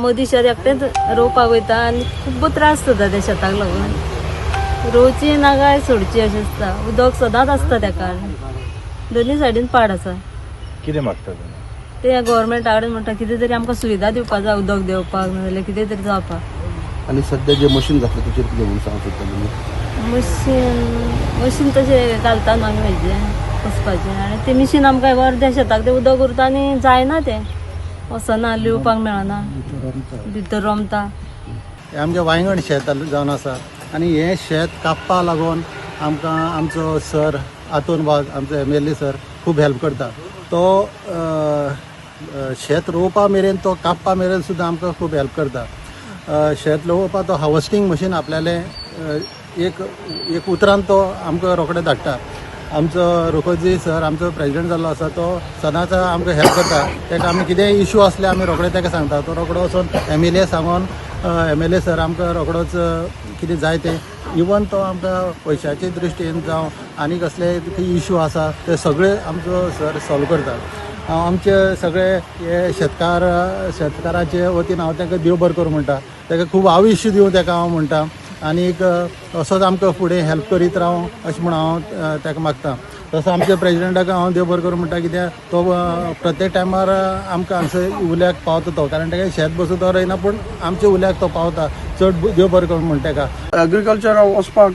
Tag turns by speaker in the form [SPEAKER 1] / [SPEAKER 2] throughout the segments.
[SPEAKER 1] मोदी शहर एकटेच रोवपाक वयता आनी खूब त्रास जाता त्या शेताक लागून. रोवची ना काय सोडची अशें आसता. उदक सदांच आसता तेका. दोनी सायडीन पाड आसा.
[SPEAKER 2] कितें मागता तुमी?
[SPEAKER 1] ते गव्हर्मेंटा कडेन म्हणटा कितें तरी आमकां सुविधा दिवपाक जाय उदक देवपाक नाजाल्यार कितें तरी जावपाक.
[SPEAKER 3] आणि सध्या जे मशीन घातलं तुजेर कितें म्हणून सांगता तुमी?
[SPEAKER 1] मशीन तशें घालता न्हू आमी हेजें कसपाचें आनी तें मशीन आमकां अर्द्या शेताक तें उदक उरता आनी जायना तें वसना लिवपाक मेळना भितर रोमता.
[SPEAKER 4] हे आमगे वांयगण शेत जावन आसा आनी हे शेत कापपा लागून आमकां आमचो सर आतून वाघ आमचो MLA सर खूब हेल्प करता. तो शेत रोवपा मेरेन तो कापपा मेरेन सुद्दां आमकां खूब हेल्प करता. शेत रोवपा तो हार्वेस्टिंग मशीन आपल्याले एक उतरान तो आमकां रोखडे धाडटा. आमचो रुखोजी सर आमचो प्रेसिडेंट जाल्लो आसा तो सदांच आमकां हेल्प करता. ताका आमी कितेंय इशू आसले आमी रोखडे ताका सांगता. तो रोखडो वचून MLA सांगून MLA सर आमकां रोखडोच कितें जाय तें इवन तो आमकां पयशाचे दृश्टीन जावं आनी कसले इशू आसा ते सगळे आमचो सर सॉल्व करता. आमचे सगळे हे शेतकाराचे वतीन हांव ताका देव बरें करूं म्हणटा. ताका खूब आयुश्य दिवं ताका हांव म्हणटा आनीक असोच आमकां फुडें हेल्प करीत रावं अशें म्हण हांव ताका मागतां. तसो आमच्या प्रेसिडेंटाक हांव देव बरें करूं म्हणटा कित्याक तो प्रत्येक टायमार आमकां हांगसर उल्याक पावता तो कारण ताका शेत बसून तो रोयना पूण आमच्या उल्याक तो पावता. चड देव बरें करूं म्हण ताका.
[SPEAKER 3] एग्रीकल्चराक वचपाक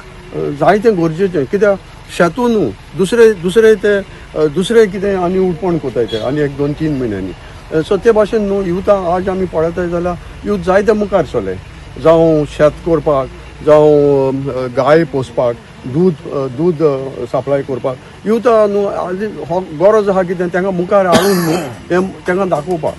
[SPEAKER 3] जायतें गरजेचें कित्याक शेतून दुसरे कितें आनी उठपण कोताय ते आनी 1-2-3 म्हयन्यांनी. सो ते भाशेन न्हू युथाक आज आमी पळयताय जाल्यार यूथ जायते मुखार सरले. जावं शेत करपाक जावं गाय पोसपाक दूद सप्लाय करपाक युथा न्हू हो गरज आहा कितें तांकां मुखार हाडून न्हू तें तांकां दाखोवपाक.